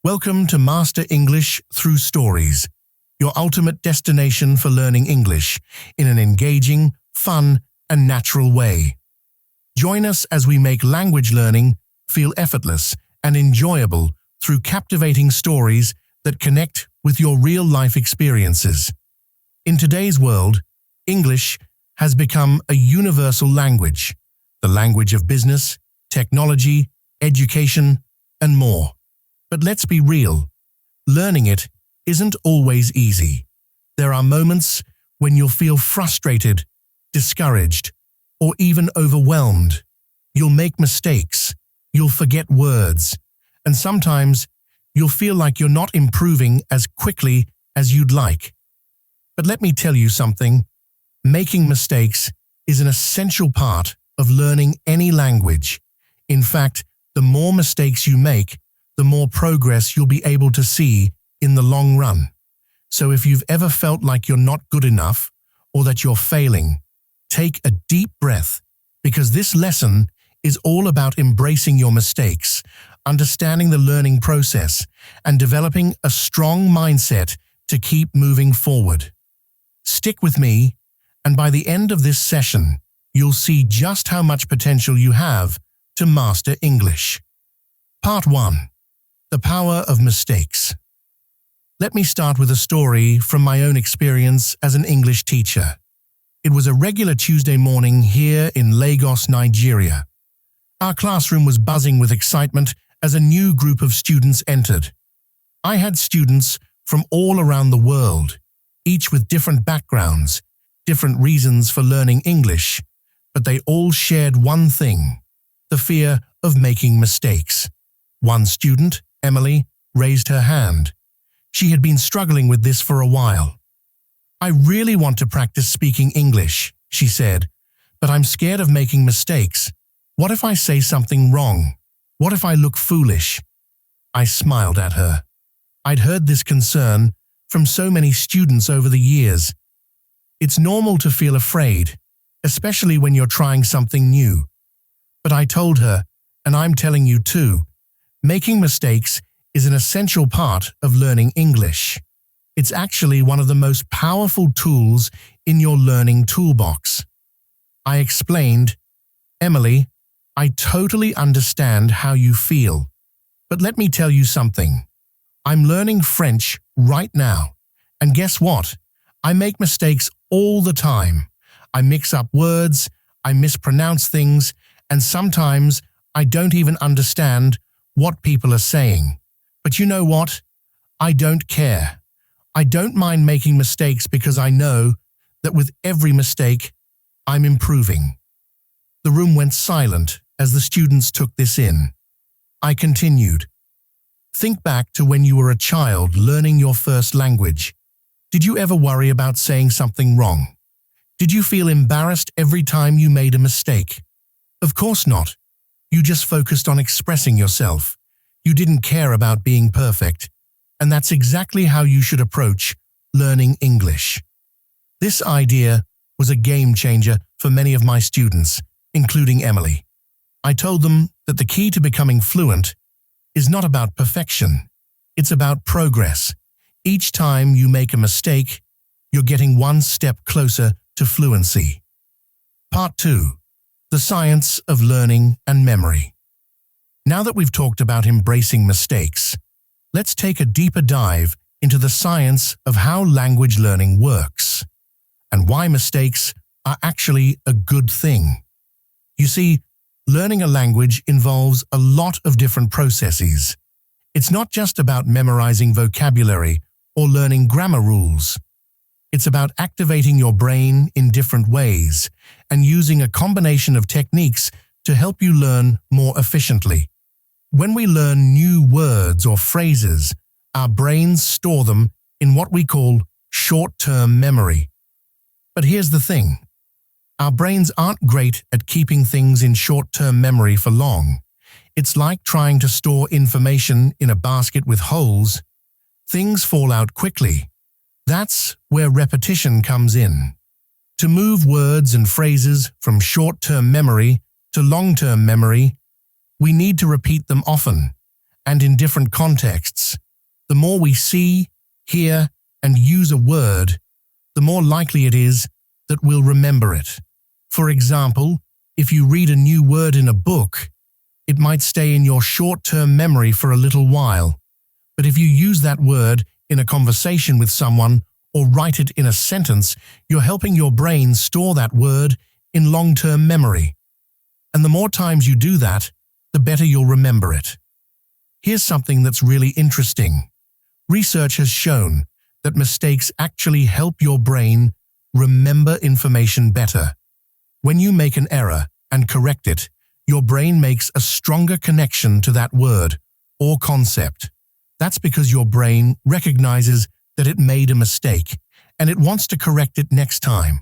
Welcome to Master English Through Stories, your ultimate destination for learning English in an engaging, fun, and natural way. Join us as we make language learning feel effortless and enjoyable through captivating stories that connect with your real-life experiences. In today's world, English has become a universal language, the language of business, technology, education, and more. But let's be real, learning it isn't always easy. There are moments when you'll feel frustrated, discouraged, or even overwhelmed. You'll make mistakes, you'll forget words, and sometimes you'll feel like you're not improving as quickly as you'd like. But let me tell you something, making mistakes is an essential part of learning any language. In fact, the more mistakes you make, the more progress you'll be able to see in the long run. So if you've ever felt like you're not good enough or that you're failing, take a deep breath, because this lesson is all about embracing your mistakes, understanding the learning process, and developing a strong mindset to keep moving forward. Stick with me, and by the end of this session, you'll see just how much potential you have to master English. Part 1. The Power of Mistakes. Let me start with a story from my own experience as an English teacher. It was a regular Tuesday morning here in Lagos, Nigeria. Our classroom was buzzing with excitement as a new group of students entered. I had students from all around the world, each with different backgrounds, different reasons for learning English, but they all shared one thing: the fear of making mistakes. One student, Emily, raised her hand. She had been struggling with this for a while. "I really want to practice speaking English," she said, "but I'm scared of making mistakes. What if I say something wrong? What if I look foolish?" I smiled at her. I'd heard this concern from so many students over the years. It's normal to feel afraid, especially when you're trying something new. But I told her, and I'm telling you too, making mistakes is an essential part of learning English. It's actually one of the most powerful tools in your learning toolbox. I explained, "Emily, I totally understand how you feel, but let me tell you something. I'm learning French right now, and guess what? I make mistakes all the time. I mix up words, I mispronounce things, and sometimes I don't even understand what people are saying. But you know what? I don't care. I don't mind making mistakes because I know that with every mistake, I'm improving." The room went silent as the students took this in. I continued, "Think back to when you were a child learning your first language. Did you ever worry about saying something wrong? Did you feel embarrassed every time you made a mistake? Of course not. You just focused on expressing yourself. You didn't care about being perfect. And that's exactly how you should approach learning English." This idea was a game changer for many of my students, including Emily. I told them that the key to becoming fluent is not about perfection. It's about progress. Each time you make a mistake, you're getting one step closer to fluency. Part 2. The Science of Learning and Memory. Now that we've talked about embracing mistakes, let's take a deeper dive into the science of how language learning works and why mistakes are actually a good thing. You see, learning a language involves a lot of different processes. It's not just about memorizing vocabulary or learning grammar rules. It's about activating your brain in different ways and using a combination of techniques to help you learn more efficiently. When we learn new words or phrases, our brains store them in what we call short-term memory. But here's the thing. Our brains aren't great at keeping things in short-term memory for long. It's like trying to store information in a basket with holes. Things fall out quickly. That's where repetition comes in. To move words and phrases from short-term memory to long-term memory, we need to repeat them often, and in different contexts. The more we see, hear, and use a word, the more likely it is that we'll remember it. For example, if you read a new word in a book, it might stay in your short-term memory for a little while. But if you use that word in a conversation with someone or write it in a sentence, you're helping your brain store that word in long-term memory. And the more times you do that, the better you'll remember it. Here's something that's really interesting. Research has shown that mistakes actually help your brain remember information better. When you make an error and correct it, your brain makes a stronger connection to that word or concept. That's because your brain recognizes that it made a mistake and it wants to correct it next time.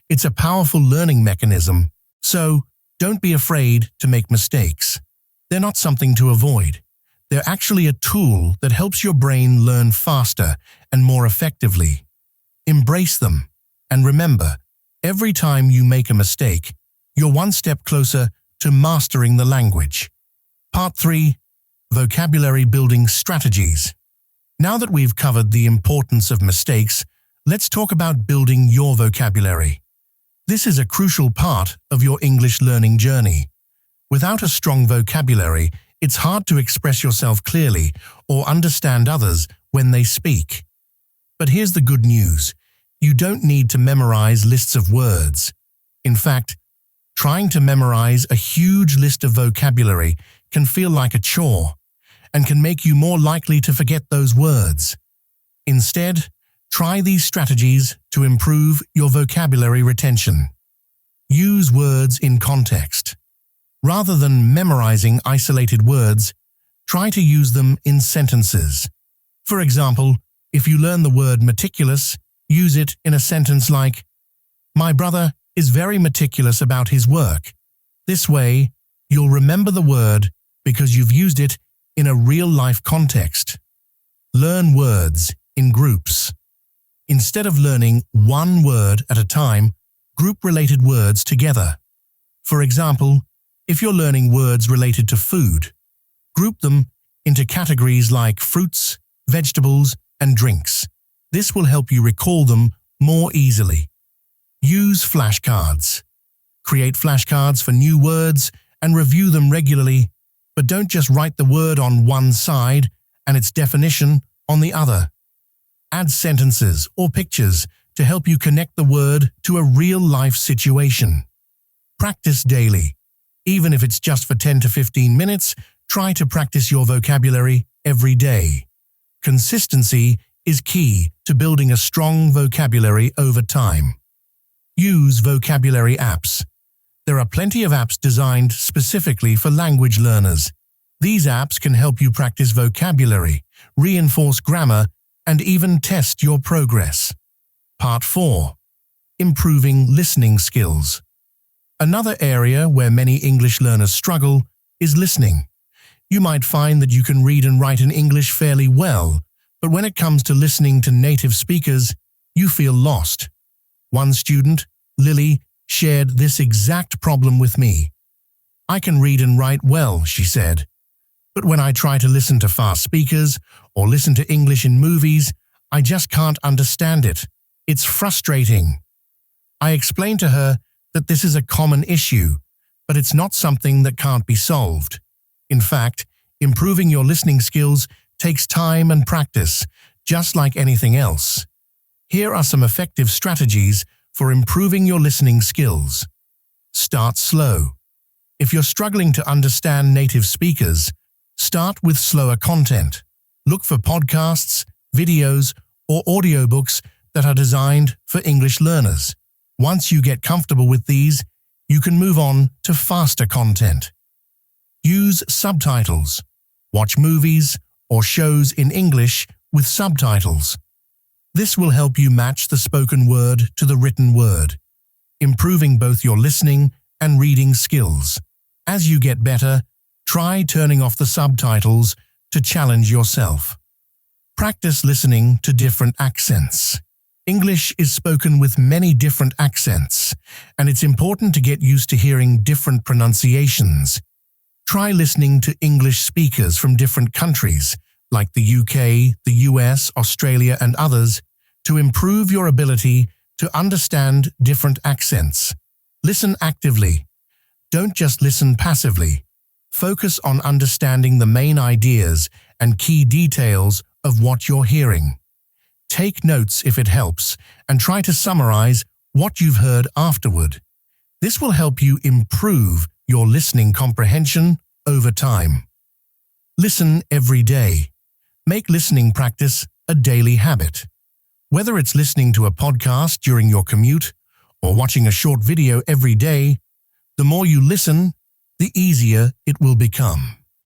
It's a powerful learning mechanism, so don't be afraid to make mistakes. They're not something to avoid. They're actually a tool that helps your brain learn faster and more effectively. Embrace them, and remember, every time you make a mistake, you're one step closer to mastering the language. Part 3. Vocabulary Building Strategies. Now that we've covered the importance of mistakes, let's talk about building your vocabulary. This is a crucial part of your English learning journey. Without a strong vocabulary, it's hard to express yourself clearly or understand others when they speak. But here's the good news. You don't need to memorize lists of words. In fact, trying to memorize a huge list of vocabulary can feel like a chore and can make you more likely to forget those words. Instead, try these strategies to improve your vocabulary retention. Use words in context. Rather than memorizing isolated words, try to use them in sentences. For example, if you learn the word meticulous, use it in a sentence like, "My brother is very meticulous about his work." This way, you'll remember the word because you've used it in a real-life context. Learn words in groups. Instead of learning one word at a time, group related words together. For example, if you're learning words related to food, group them into categories like fruits, vegetables, and drinks. This will help you recall them more easily. Use flashcards. Create flashcards for new words and review them regularly, but don't just write the word on one side and its definition on the other. Add sentences or pictures to help you connect the word to a real-life situation. Practice daily. Even if it's just for 10 to 15 minutes, try to practice your vocabulary every day. Consistency is key to building a strong vocabulary over time. Use vocabulary apps. There are plenty of apps designed specifically for language learners. These apps can help you practice vocabulary, reinforce grammar, and even test your progress. Part 4. Improving listening skills. Another area where many English learners struggle is listening. You might find that you can read and write in English fairly well, but when it comes to listening to native speakers, you feel lost. One student, Lily, shared this exact problem with me. "I can read and write well," she said, "but when I try to listen to fast speakers or listen to English in movies, I just can't understand it. It's frustrating." I explained to her that this is a common issue, but it's not something that can't be solved. In fact, improving your listening skills takes time and practice, just like anything else. Here are some effective strategies for improving your listening skills. Start slow. If you're struggling to understand native speakers, start with slower content. Look for podcasts, videos, or audiobooks that are designed for English learners. Once you get comfortable with these, you can move on to faster content. Use subtitles. Watch movies or shows in English with subtitles. This will help you match the spoken word to the written word, improving both your listening and reading skills. As you get better, try turning off the subtitles to challenge yourself. Practice listening to different accents. English is spoken with many different accents, and it's important to get used to hearing different pronunciations. Try listening to English speakers from different countries, like the UK, the US, Australia, and others, to improve your ability to understand different accents. Listen actively. Don't just listen passively. Focus on understanding the main ideas and key details of what you're hearing. Take notes if it helps, and try to summarize what you've heard afterward. This will help you improve your listening comprehension over time. Listen every day. Make listening practice a daily habit. Whether it's listening to a podcast during your commute or watching a short video every day, the more you listen, the easier it will become.